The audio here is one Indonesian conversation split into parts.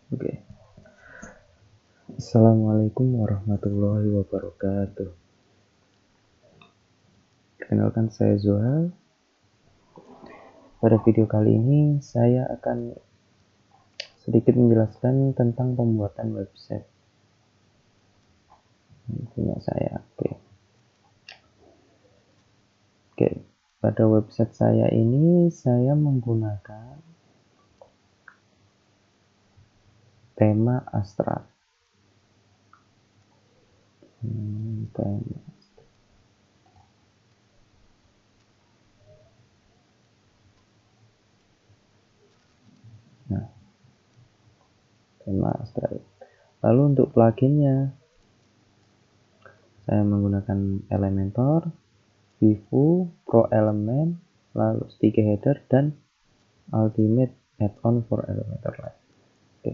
Oke. Assalamualaikum warahmatullahi wabarakatuh. Kenalkan, saya Zohal. Pada video kali ini saya akan sedikit menjelaskan tentang pembuatan website punya saya. Oke. Pada website saya ini saya menggunakan tema Astra. Tema Astra. Lalu untuk pluginnya saya menggunakan Elementor, Vivo, Pro Element, lalu sticky header dan Ultimate add-on for Elementor Live. Oke.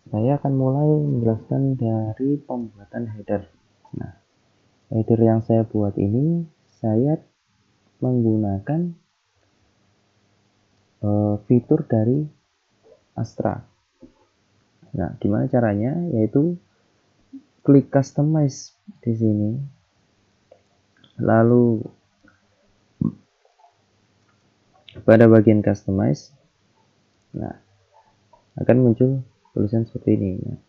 Saya akan mulai menjelaskan dari pembuatan header. Nah, header yang saya buat ini saya menggunakan fitur dari Astra. Nah, gimana caranya? Yaitu klik customize di sini. Lalu pada bagian customize, nah, akan muncul tulisan seperti ini. Nah,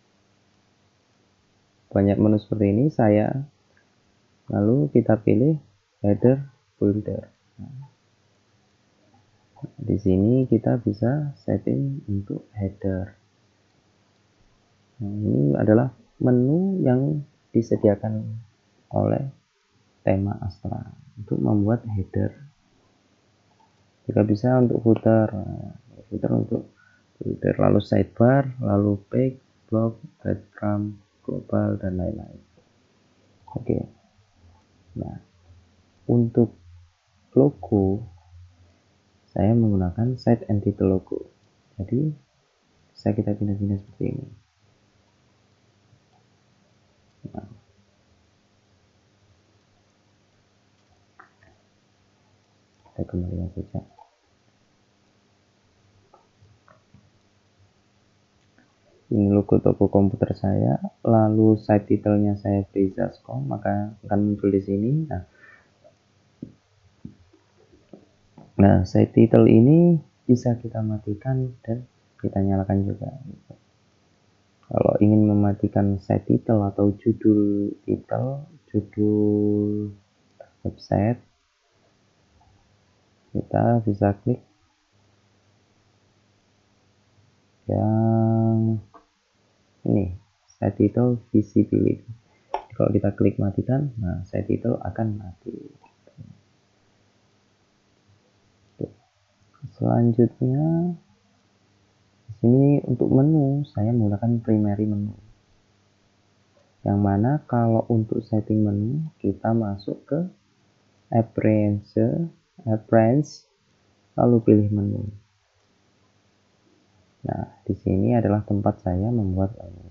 banyak menu seperti ini, lalu kita pilih header builder. Nah, di sini kita bisa setting untuk header. Nah, ini adalah menu yang disediakan oleh tema Astra untuk membuat header. Juga bisa untuk footer, untuk footer, lalu sidebar, lalu page, blog, breadcrumb, global, dan lain-lain. Oke. Nah, untuk logo saya menggunakan site and title logo. Jadi bisa kita pindah-pindah seperti ini. Nah, kita kembalikan saja. Ini logo toko komputer saya, lalu site title-nya saya Freezas.com, maka akan muncul di sini. Nah, site title ini bisa kita matikan dan kita nyalakan juga. Kalau ingin mematikan site title atau judul website, kita bisa klik yang ini, site title visibility. Kalau kita klik matikan, nah site title akan mati. Selanjutnya di sini untuk menu saya menggunakan primary menu. Yang mana kalau untuk setting menu kita masuk ke appearance, lalu pilih menu. Nah, di sini adalah tempat saya membuat menu.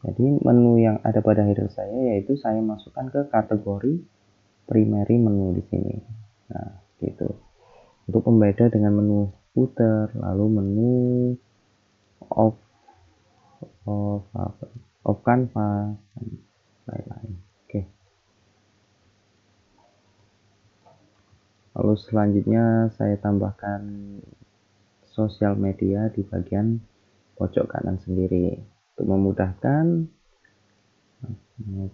Jadi menu yang ada pada header saya yaitu saya masukkan ke kategori primary menu di sini. Nah, gitu. Untuk pembeda dengan menu footer, lalu menu of canvas, dan lain-lain. Oke. Lalu selanjutnya saya tambahkan sosial media di bagian pojok kanan sendiri untuk memudahkan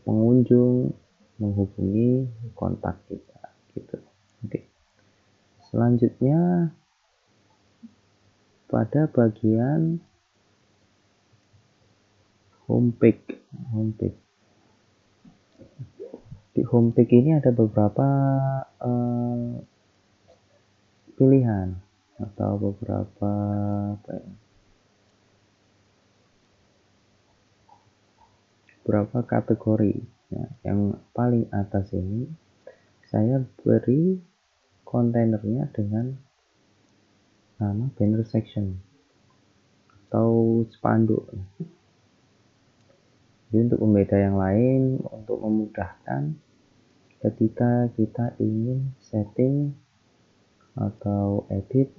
pengunjung menghubungi kontak kita gitu. Oke. Selanjutnya pada bagian homepage. Di homepage ini ada beberapa pilihan atau beberapa kategori. Nah, yang paling atas ini saya beri kontainernya dengan nama banner section atau spanduk. Jadi untuk pembeda yang lain, untuk memudahkan ketika kita ingin setting atau edit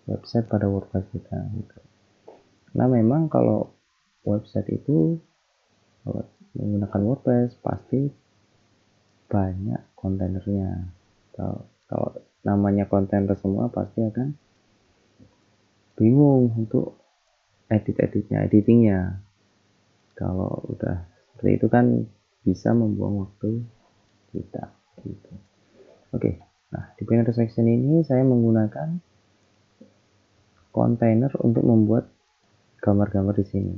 website pada WordPress kita gitu. Nah memang kalau website itu kalau menggunakan WordPress pasti banyak kontainernya. Kalau namanya kontainer semua pasti akan bingung untuk editingnya. Kalau udah seperti itu kan bisa membuang waktu kita gitu. Oke, nah di banner section ini saya menggunakan kontainer untuk membuat gambar-gambar di sini.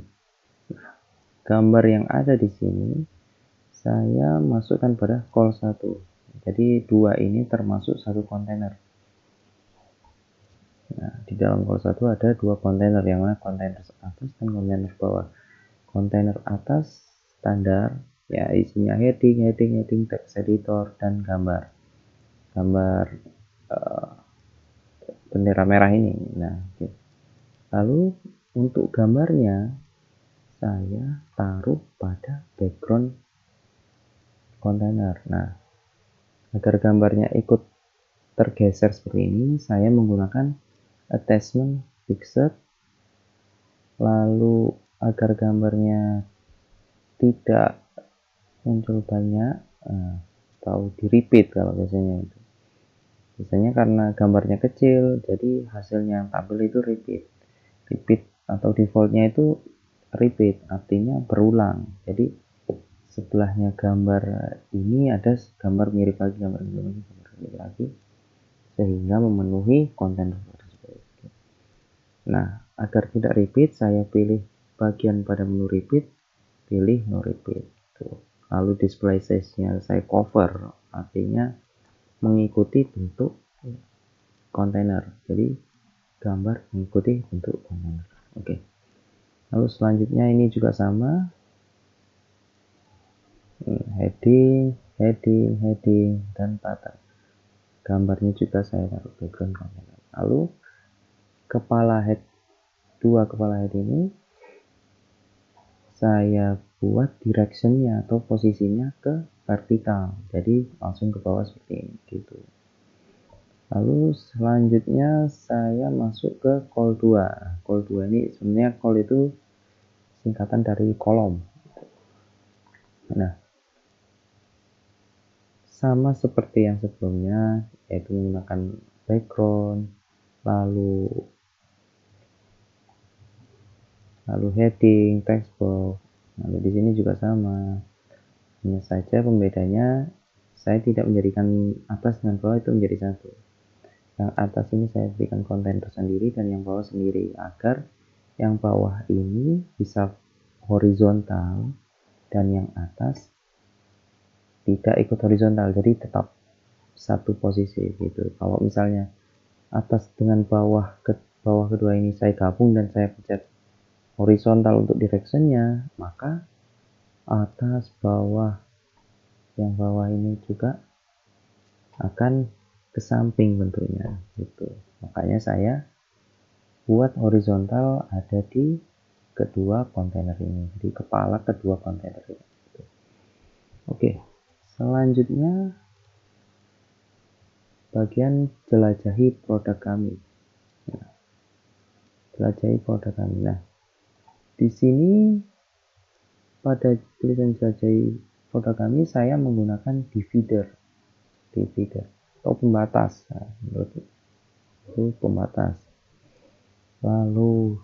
Nah, gambar yang ada di sini saya masukkan pada call 1. Jadi dua ini termasuk satu kontainer. Nah, di dalam call 1 ada dua kontainer, yang mana kontainer atas dan kontainer bawah. Kontainer atas standar, ya isinya heading, text editor, dan gambar bendera merah ini. Nah, oke. Lalu untuk gambarnya saya taruh pada background kontainer. Nah, agar gambarnya ikut tergeser seperti ini, saya menggunakan attachment fixed. Lalu agar gambarnya tidak muncul banyak, atau di repeat kalau biasanya karena gambarnya kecil, jadi hasilnya yang tampil itu repeat atau defaultnya itu repeat, artinya berulang. Jadi sebelahnya gambar ini ada gambar mirip lagi, gambar mirip lagi, sehingga memenuhi konten tersebut. Nah, agar tidak repeat, saya pilih bagian pada menu repeat, pilih no repeat. Lalu display size-nya saya cover, artinya mengikuti bentuk kontainer. Jadi gambar mengikuti bentuk kontainer. Oke. Lalu selanjutnya ini juga sama. Heading, dan pattern. Gambarnya juga saya taruh background kontainer. Lalu dua kepala head ini saya buat directionnya atau posisinya ke vertikal, jadi langsung ke bawah seperti ini gitu. Lalu selanjutnya saya masuk ke call 2. Call 2 ini sebenarnya call itu singkatan dari kolom. Nah, sama seperti yang sebelumnya, yaitu menggunakan background, lalu heading, text box. Lalu di sini juga sama. Hanya saja pembedanya saya tidak menjadikan atas dan bawah itu menjadi satu. Yang atas ini saya berikan konten tersendiri dan yang bawah sendiri, agar yang bawah ini bisa horizontal dan yang atas tidak ikut horizontal, jadi tetap satu posisi gitu. Kalau misalnya atas dengan bawah kedua ini saya gabung dan saya pencet horizontal untuk directionnya, maka atas bawah yang bawah ini juga akan ke samping bentuknya gitu. Makanya saya buat horizontal ada di kedua kontainer ini, jadi kepala kedua kontainer ini. Oke, selanjutnya bagian jelajahi produk kami. Nah, di sini pada tulisan jelajahi produk kami saya menggunakan divider atau pembatas. Nah, menurut itu pembatas. Lalu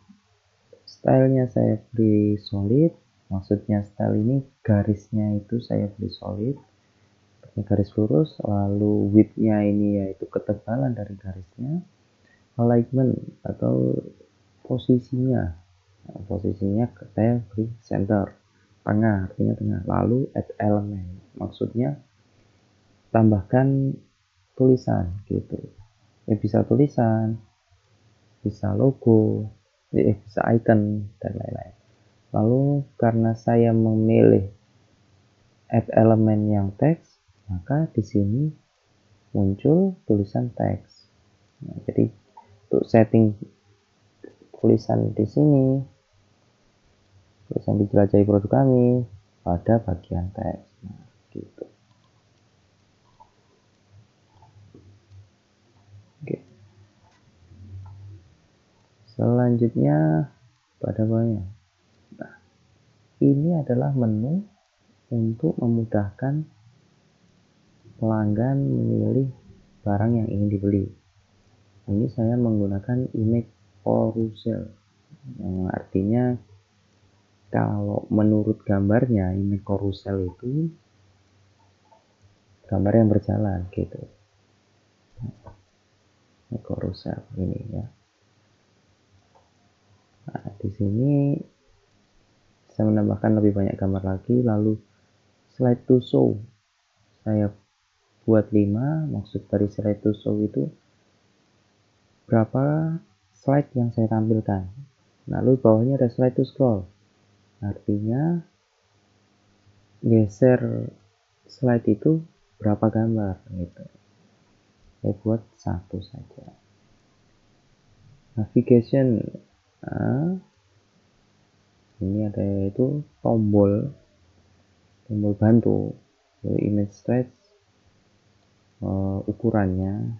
stylenya saya beri solid, maksudnya style ini garisnya itu saya beri solid, garis lurus. Lalu width-nya ini yaitu ketebalan dari garisnya. Alignment atau posisinya saya beri center, tengah, artinya tengah. Lalu add element, maksudnya tambahkan tulisan gitu ya, bisa tulisan, bisa logo, bisa icon dan lain-lain. Lalu karena saya memilih add element yang teks, maka di sini muncul tulisan teks. Nah, jadi untuk setting tulisan di sini, tulisan dijelajahi produk kami pada bagian teks. Nah, gitu. Oke. Selanjutnya pada bawahnya. Nah, ini adalah menu untuk memudahkan pelanggan memilih barang yang ingin dibeli. Ini saya menggunakan image carousel, yang artinya kalau menurut gambarnya image carousel itu gambar yang berjalan gitu. Image carousel ini ya. Nah, di sini saya menambahkan lebih banyak gambar lagi, lalu slide to show saya buat 5. Maksud dari slide to show itu berapa slide yang saya tampilkan. Lalu bawahnya ada slide to scroll, artinya geser slide itu berapa gambar gitu. Saya buat 1 saja. Navigation, nah, ini ada itu tombol bantu, image stretch, ukurannya,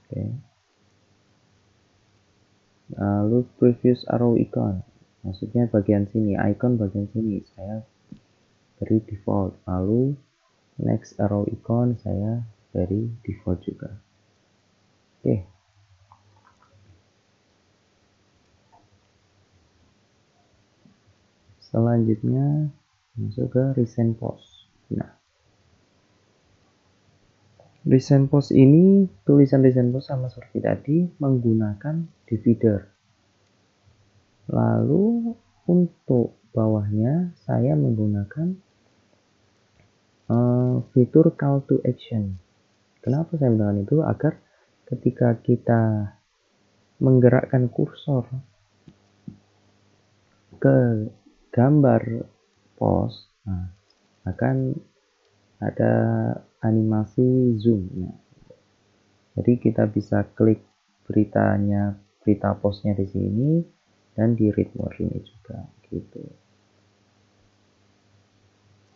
oke. Lalu previous arrow icon, maksudnya bagian sini, icon bagian sini saya beri default. Lalu next arrow icon saya beri default juga. Oke. Selanjutnya masuk ke recent post. Nah, recent post ini, tulisan recent post sama seperti tadi menggunakan divider. Lalu untuk bawahnya saya menggunakan fitur call to action. Kenapa saya menggunakan itu? Agar ketika kita menggerakkan kursor ke gambar post, nah, akan ada animasi zoom. Nah, jadi kita bisa klik berita postnya di sini dan di read more ini juga gitu.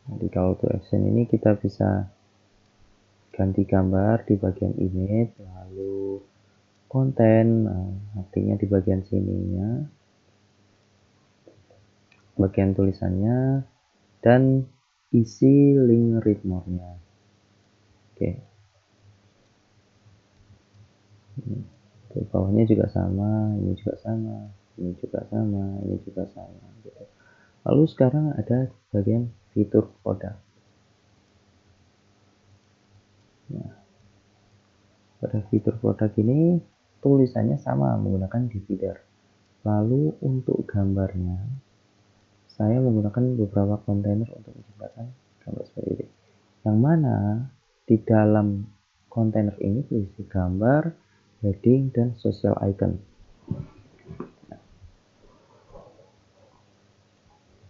Jadi call to action ini kita bisa ganti gambar di bagian image, lalu konten, artinya di bagian sininya, bagian tulisannya, dan isi link read more-nya. Oke. Di bawahnya juga sama, ini juga sama, ini juga sama, ini juga sama gitu. Lalu sekarang ada bagian fitur produk. Nah, pada fitur produk ini tulisannya sama menggunakan divider. Lalu untuk gambarnya saya menggunakan beberapa kontainer untuk menciptakan gambar seperti ini. Yang mana di dalam kontainer ini berisi gambar, heading, dan social icon.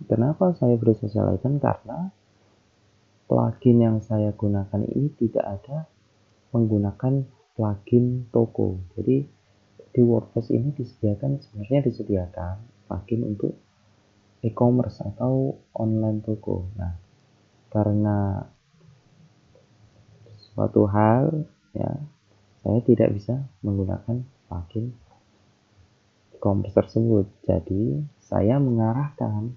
Kenapa saya beri social icon? Karena plugin yang saya gunakan ini tidak ada menggunakan plugin toko. Jadi di WordPress ini disediakan plugin untuk e-commerce atau online toko. Nah, karena suatu hal ya, saya tidak bisa menggunakan plugin e-commerce tersebut. Jadi saya mengarahkan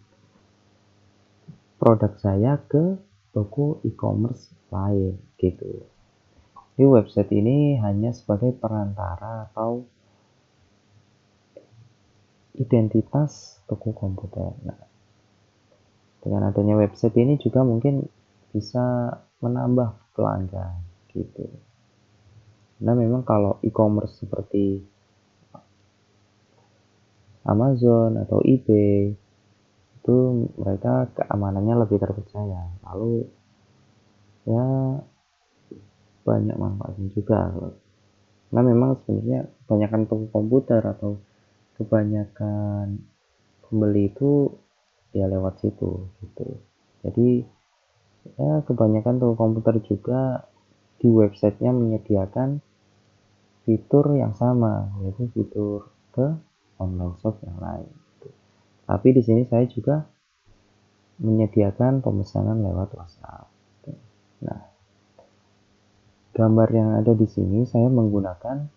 produk saya ke toko e-commerce lain gitu. Di website ini hanya sebagai perantara atau identitas toko komputer. Nah, dengan adanya website ini juga mungkin bisa menambah pelanggan gitu. Nah, memang kalau e-commerce seperti Amazon atau eBay itu mereka keamanannya lebih terpercaya. Lalu ya banyak manfaatnya juga. Nah, memang sebenarnya kebanyakan toko komputer atau kebanyakan pembeli itu ya lewat situ gitu. Jadi ya kebanyakan toko komputer juga di websitenya menyediakan fitur yang sama, yaitu fitur ke online shop yang lain. Tapi di sini saya juga menyediakan pemesanan lewat WhatsApp. Nah, gambar yang ada di sini saya menggunakan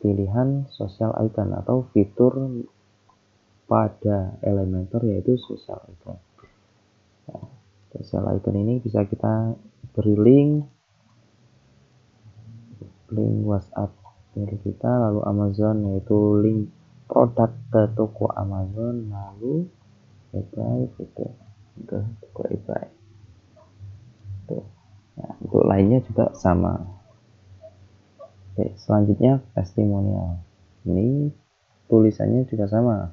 pilihan social icon atau fitur pada Elementor, yaitu social icon. Nah, social icon ini bisa kita beri link WhatsApp dari kita, lalu Amazon, yaitu link produk ke toko Amazon, lalu eBay gitu ke toko eBay. Tuh. Nah, untuk lainnya juga sama. Oke, selanjutnya testimonial. Ini tulisannya juga sama,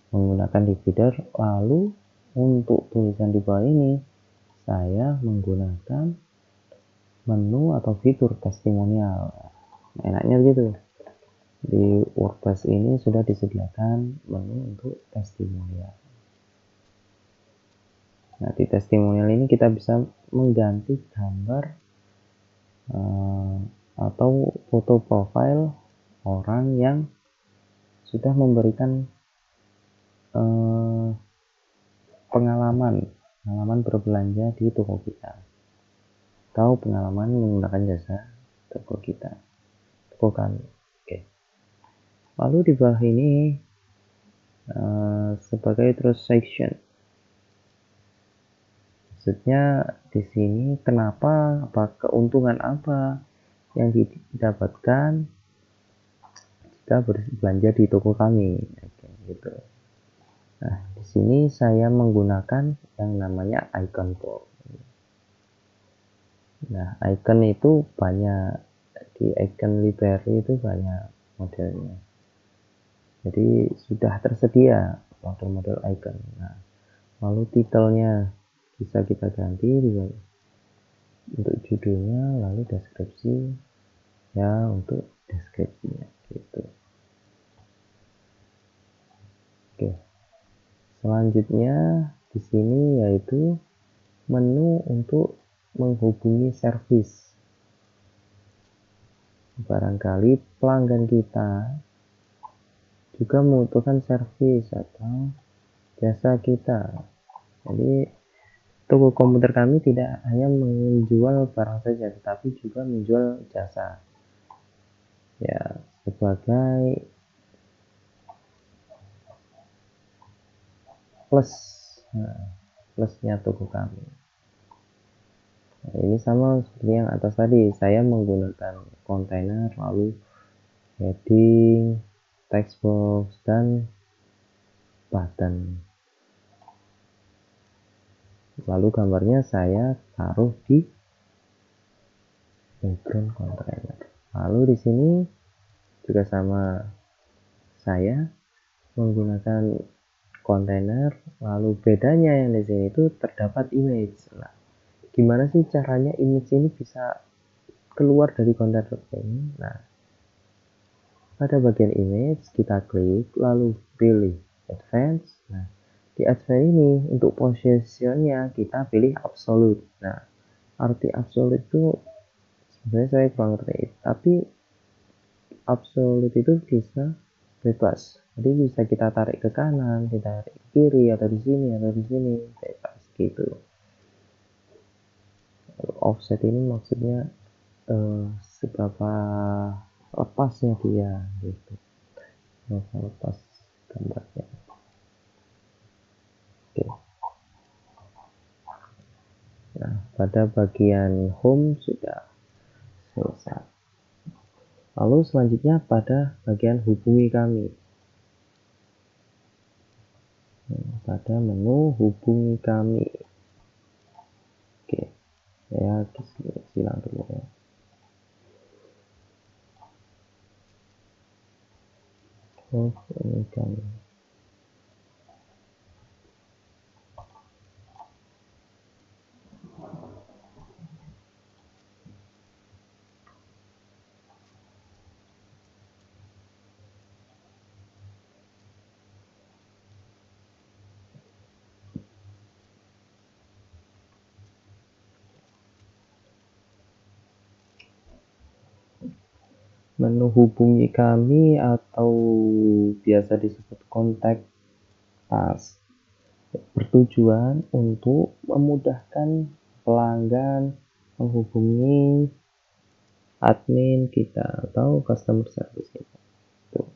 menggunakan divider. Lalu untuk tulisan di bawah ini saya menggunakan menu atau fitur testimonial. Nah, enaknya gitu, di WordPress ini sudah disediakan menu untuk testimonial. Nah, di testimonial ini kita bisa mengganti gambar atau foto profil orang yang sudah memberikan pengalaman berbelanja di toko kita, atau pengalaman menggunakan jasa toko kami. Oke. Lalu di bawah ini sebagai transaction, maksudnya di sini kenapa, keuntungan apa yang didapatkan jika berbelanja di toko kami. Oke, gitu. Nah, di sini saya menggunakan yang namanya icon box. Nah, icon itu banyak, di icon library itu banyak modelnya. Jadi sudah tersedia model-model icon. Nah, lalu titelnya bisa kita ganti untuk judulnya, lalu deskripsi ya untuk deskripsinya gitu. Oke. Selanjutnya di sini yaitu menu untuk menghubungi servis. Barangkali pelanggan kita juga membutuhkan servis atau jasa kita. Jadi toko komputer kami tidak hanya menjual barang saja, tetapi juga menjual jasa. Ya, sebagai plus, plusnya toko kami. Nah, ini sama seperti yang atas tadi, saya menggunakan kontainer, lalu heading, text box, dan button. Lalu gambarnya saya taruh di background kontainer. Lalu di sini juga sama, saya menggunakan kontainer, lalu bedanya yang di sini itu terdapat image. Nah, gimana sih caranya image ini bisa keluar dari kontainer ini? Nah, pada bagian image kita klik, lalu pilih advance. Nah, di advance ini untuk positionnya kita pilih absolute. Nah, arti absolute itu sebenarnya saya kurang ngerti, tapi absolute itu bisa bebas. Jadi bisa kita tarik ke kanan, kita tarik ke kiri, atau di sini, bebas gitu. Offset ini maksudnya seberapa lepasnya dia gitu, seberapa lepas gambarnya. Oke. Nah, pada bagian home sudah selesai. Lalu selanjutnya pada bagian hubungi kami. Pada menu hubungi kami. Oke, saya silang dulu ya. Hubungi kami. Menu hubungi kami atau biasa disebut kontak us bertujuan untuk memudahkan pelanggan menghubungi admin kita atau customer service kita. Tuh.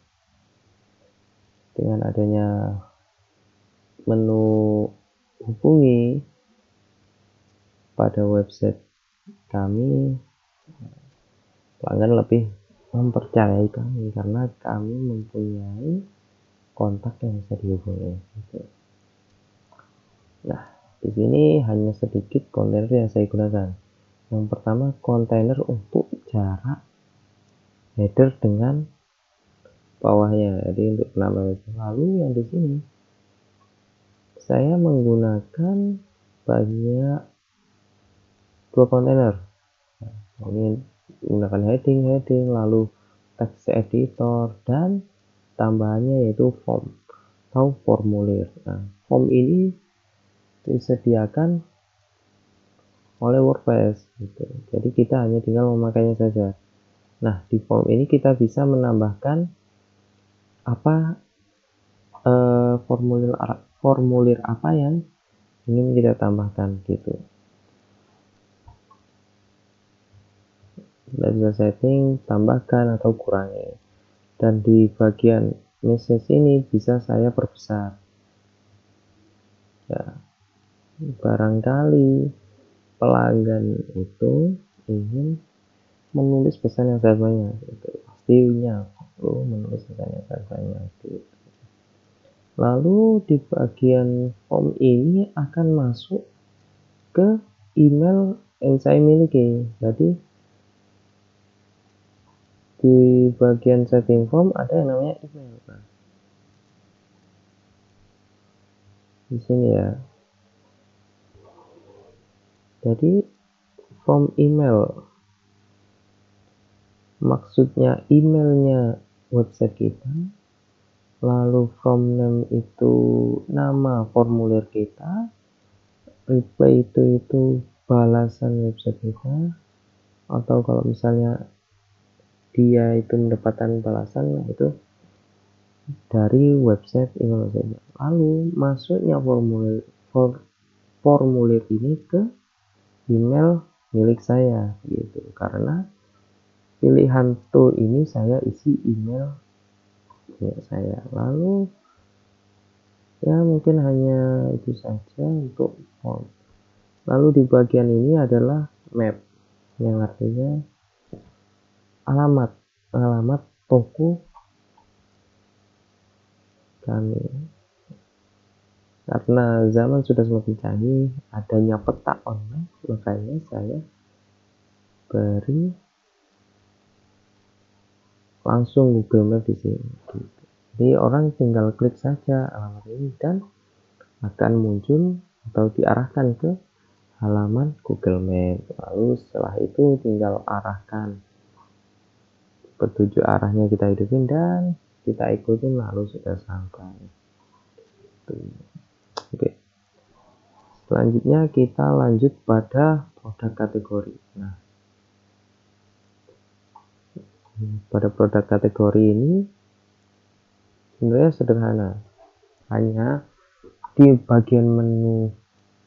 Dengan adanya menu hubungi pada website kami, pelanggan lebih mempercayai kami karena kami mempunyai kontak yang bisa dihubungi. Nah, di sini hanya sedikit kontainer yang saya gunakan. Yang pertama, kontainer untuk jarak header dengan bawahnya, jadi untuk penambahan. Lalu yang di sini saya menggunakan banyak dua kontainer. Ini menggunakan heading, lalu text editor, dan tambahannya yaitu form atau formulir. Nah, form ini disediakan oleh WordPress gitu. Jadi kita hanya tinggal memakainya saja. Nah, di form ini kita bisa menambahkan apa formulir apa yang ingin kita tambahkan gitu. Kita bisa setting, tambahkan atau kurangi. Dan di bagian message ini bisa saya perbesar. Ya, barangkali pelanggan itu ingin menulis pesan yang sangat banyak, gitu. Pastinya perlu menulis pesan yang sangat banyak. Gitu. Lalu di bagian form ini akan masuk ke email yang saya miliki. Jadi di bagian setting form ada yang namanya email. Nah, di sini ya. Jadi form email maksudnya emailnya website kita, lalu form name itu nama formulir kita, reply itu balasan website kita, atau kalau misalnya dia itu mendapatkan balasan itu dari website email saja. Lalu masuknya formulir ini ke email milik saya gitu, karena pilihan to ini saya isi email saya. Lalu ya mungkin hanya itu saja untuk form. Lalu di bagian ini adalah map, yang artinya alamat toko kami. Karena zaman sudah semakin canggih, adanya peta online, makanya saya beri langsung Google Map di sini. Jadi orang tinggal klik saja alamat ini dan akan muncul atau diarahkan ke halaman Google Map. Lalu setelah itu tinggal arahkan petunjuk arahnya, kita hidupin dan kita ikutin, lalu sudah sampai. Oke. Selanjutnya kita lanjut pada produk kategori. Nah, pada produk kategori ini sebenarnya sederhana. Hanya di bagian menu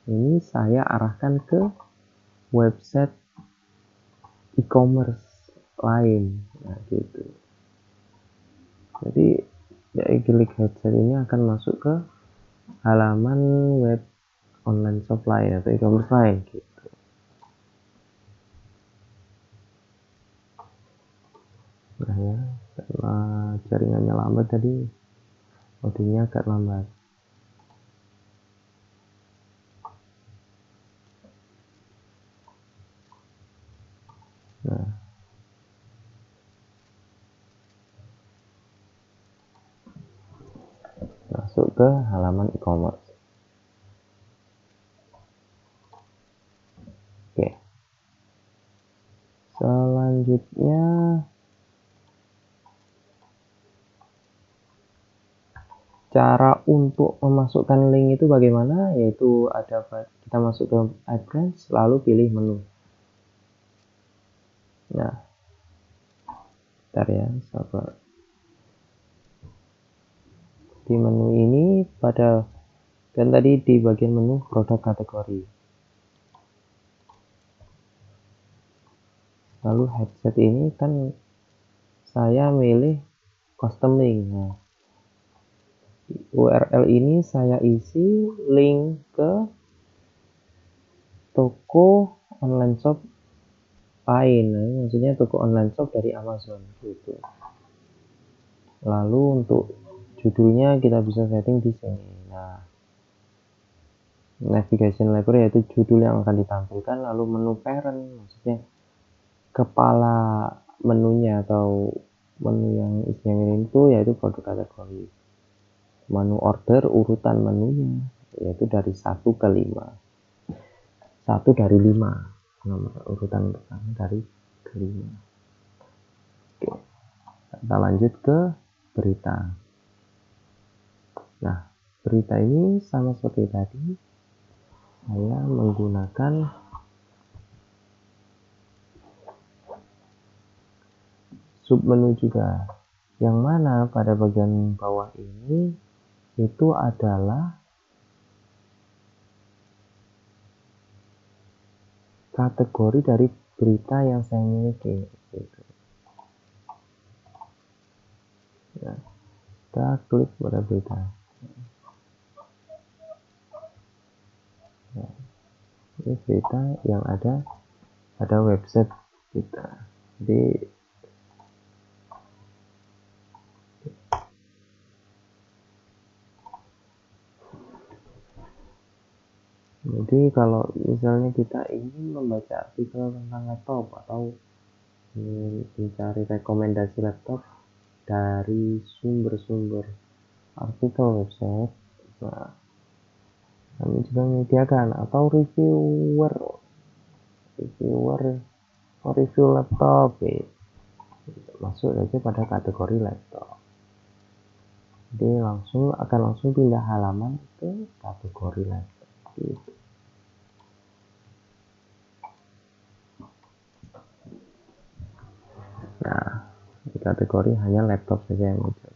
ini saya arahkan ke website e-commerce lain. Nah, gitu. Jadi dari klik headset ini akan masuk ke halaman web online shop lain atau e-commerce lain gitu. Nah ya, karena jaringannya lambat tadi, audionya agak lambat. Nah, masuk ke halaman e-commerce. Oke. Selanjutnya cara untuk memasukkan link itu bagaimana? Yaitu ada kita masuk ke AdSense lalu pilih menu. Nah, bentar ya, sabar. Di menu ini kan tadi di bagian menu produk kategori. Lalu headset ini kan saya milih custom link. Nah, URL ini saya isi link ke toko online shop lain. Nah, maksudnya toko online shop dari Amazon gitu. Lalu untuk judulnya kita bisa setting di sini. Nah, navigation label yaitu judul yang akan ditampilkan, lalu menu parent maksudnya kepala menunya atau menu yang isinya mirip itu yaitu produk kategori. Menu order urutan menunya yaitu dari 1 ke 5. 1 dari 5. Nomor urutan pertama dari ke 5. Oke. Kita lanjut ke berita. Nah, berita ini sama seperti tadi, saya menggunakan submenu juga, yang mana pada bagian bawah ini itu adalah kategori dari berita yang saya miliki gitu. Nah, kita klik pada berita. Nah, ini berita yang ada pada website kita. Jadi kalau misalnya kita ingin membaca artikel tentang laptop atau mencari rekomendasi laptop dari sumber-sumber artikel website, nah, kami juga menyediakan atau review laptop gitu. Masuk saja pada kategori laptop. Jadi akan langsung pindah halaman ke kategori laptop gitu. Nah, di kategori hanya laptop saja yang muncul.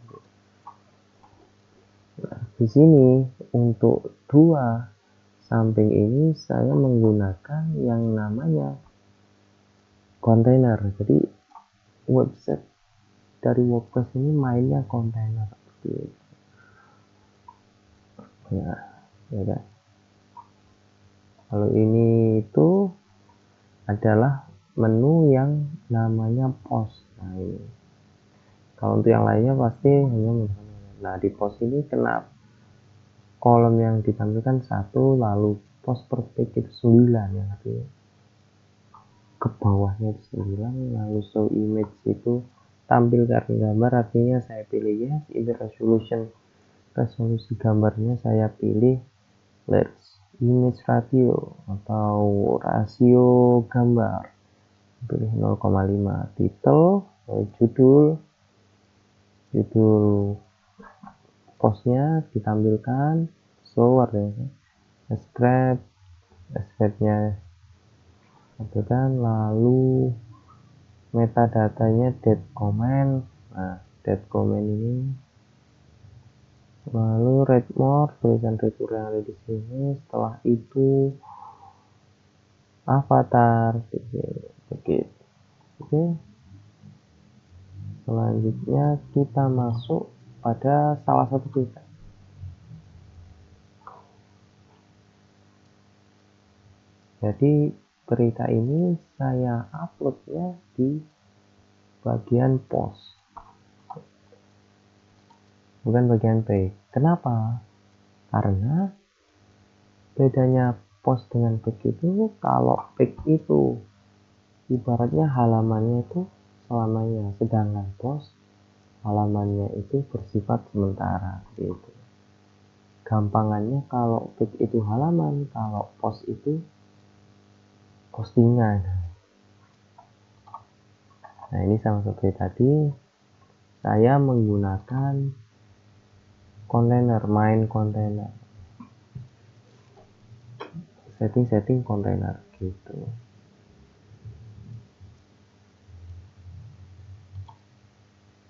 Nah, di sini untuk dua samping ini saya menggunakan yang namanya kontainer. Jadi website dari WordPress ini mainnya kontainer gitu. Ya kan? Kalau ini itu adalah menu yang namanya post. Nah, ini. Kalau untuk yang lainnya pasti hanya menggunakan. Nah, di post ini kenapa kolom yang ditampilkan 1, lalu post perspektif 9 yang artinya ke bawahnya 9, lalu show image itu tampilkan gambar, artinya saya pilih yes. Ini resolusi gambarnya saya pilih large image ratio atau rasio gambar, pilih 0,5. Title, judul postnya ditampilkan, show artinya describe-nya tampilkan, lalu metadatanya date comment. Nah, date comment ini, lalu read more, tulisan review yang ada di sini. Setelah itu avatar begitu. Oke, selanjutnya kita masuk pada salah satu berita. Jadi berita ini saya uploadnya di bagian post, bukan bagian page. Kenapa? Karena bedanya post dengan page itu, kalau page itu ibaratnya halamannya itu selamanya, sedangkan post halamannya itu bersifat sementara gitu. Gampangannya kalau page itu halaman, kalau post itu postingan. Nah, ini sama seperti tadi, saya menggunakan kontainer, main kontainer, setting kontainer gitu.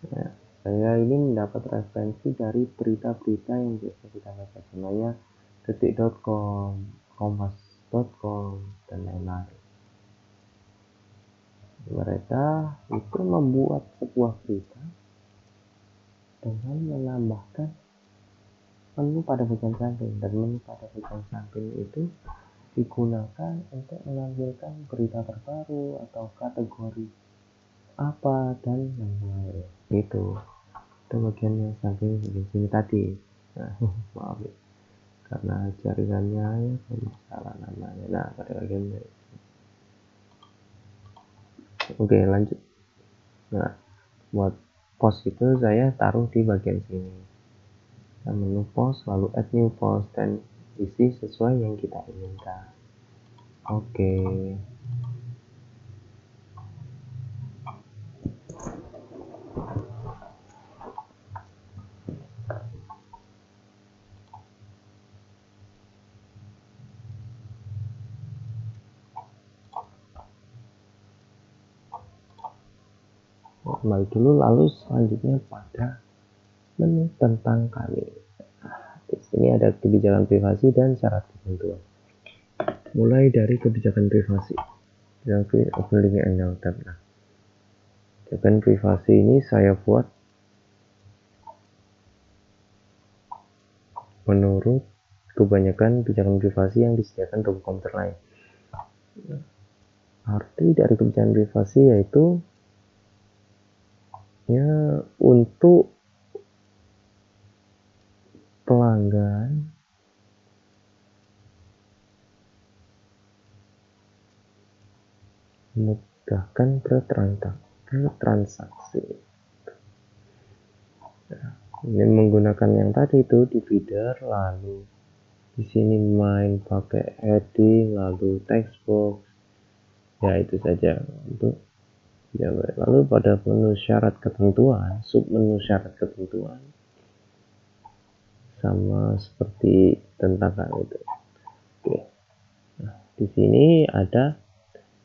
Nah, saya ini mendapat referensi dari berita-berita yang biasa kita baca, sebenarnya detik.com, kompas.com, dan lain-lain. Mereka itu membuat sebuah berita dengan menambahkan menu pada bagian samping, dan menu pada bagian samping itu digunakan untuk menampilkan berita terbaru atau kategori apa dan lain-lain. Itu bagian yang samping bagian sini tadi. Nah, maaf ya, karena jaringannya ya kalau salah namanya. Nah, pada bagian ini. Oke, lanjut. Nah, buat post itu saya taruh di bagian sini. Nah, menu post, lalu add new post, dan isi sesuai yang kita inginkan. Oke. Kembali dulu, lalu selanjutnya pada menu tentang kami. Di sini ada kebijakan privasi dan syarat ketentuan. Mulai dari kebijakan privasi, yang opening and tab. Nah, kebijakan privasi ini saya buat menurut kebanyakan kebijakan privasi yang disediakan untuk komputer lain. Arti dari kebijakan privasi yaitu ya untuk pelanggan memudahkan bertransaksi. Nah, ini menggunakan yang tadi itu divider, lalu di sini main pakai heading, lalu text box. Ya itu saja untuk ya. Lalu pada menu syarat ketentuan, submenu syarat ketentuan sama seperti tentang itu. Oke. Nah, di sini ada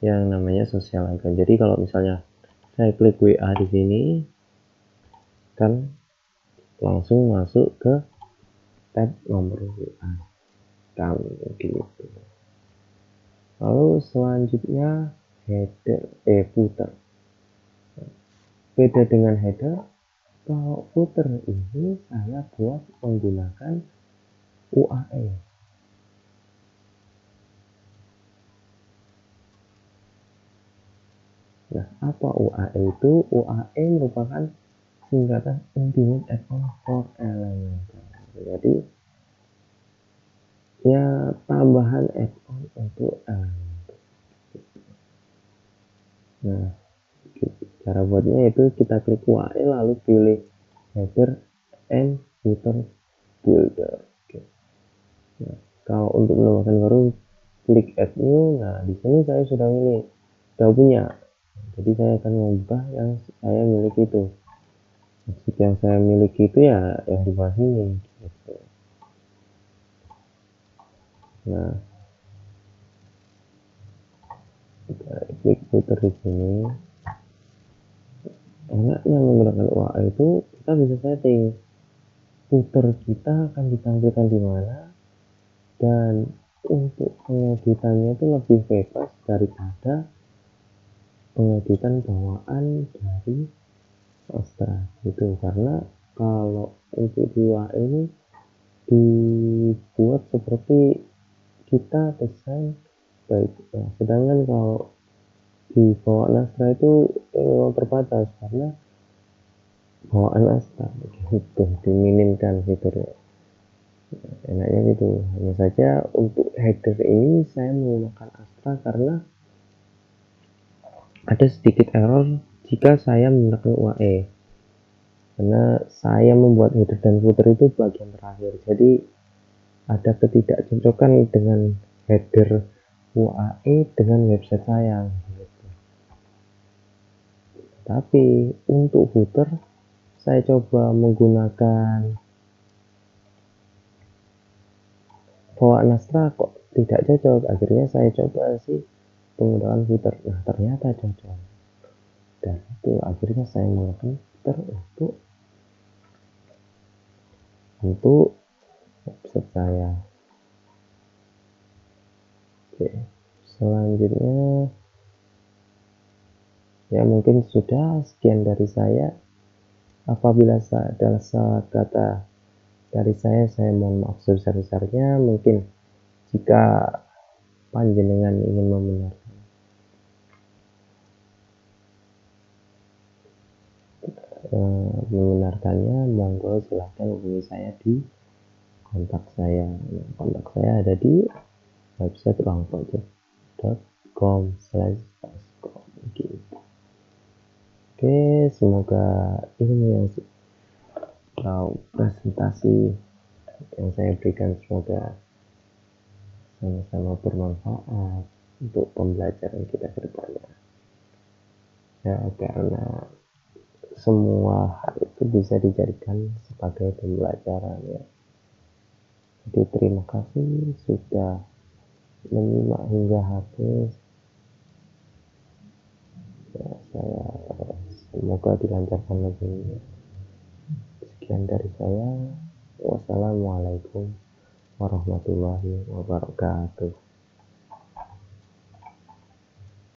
yang namanya social icon. Jadi kalau misalnya saya klik WA di sini kan langsung masuk ke tab nomor WA kami gitu. Lalu selanjutnya footer. Beda dengan header, kalau footer ini saya buat menggunakan UAE. Nah, apa UAE itu? UAE merupakan singkatan Ultimate Add-on for Elementor. Jadi ya tambahan add-on untuk Elementor. Nah, cara buatnya itu kita klik UAE lalu pilih header and footer builder. Oke. Nah, kalau untuk menambahkan baru klik add new. Nah, di sini saya sudah punya. Jadi saya akan mengubah yang saya miliki itu. Maksud yang saya miliki itu ya yang di bawah sini. Gitu. Nah, kita klik footer di sini. Enaknya menggunakan UAE itu kita bisa setting footer kita akan ditampilkan di mana, dan untuk pengeditannya itu lebih bebas daripada pengeditan bawaan dari Astra gitu. Karena kalau untuk dua ini dibuat seperti kita desain baik ya. Sedangkan kalau di bawaan Astra itu terbatas karena bawaan Astra gitu, diminimkan fiturnya. Enaknya gitu. Hanya saja untuk header ini saya menggunakan Astra karena ada sedikit error jika saya menggunakan UAE, karena saya membuat header dan footer itu bagian terakhir, jadi ada ketidakcocokan dengan header UAE dengan website saya gitu. Tapi untuk footer saya coba menggunakan bawaan Astra kok tidak cocok. Akhirnya saya coba sih penggunaan footer, nah ternyata cocok, dan itu akhirnya saya menggunakan footer untuk website saya. Oke, selanjutnya Ya mungkin sudah sekian dari saya. Apabila ada salah kata dari saya mohon maaf sebesar-besarnya. Mungkin jika panjenengan ingin membenarkannya, monggo silahkan hubungi saya di kontak saya. Kontak saya ada di website ruangproject.com/baskom gitu. Oke, semoga ilmu yang presentasi yang saya berikan semoga sama-sama bermanfaat untuk pembelajaran kita ke depannya. Ya, karena semua hal itu bisa dijadikan sebagai pembelajaran ya. Jadi terima kasih sudah menyimak hingga habis. Ya, saya semoga dilancarkan lebih. Sekian dari saya. Wassalamualaikum warahmatullahi wabarakatuh.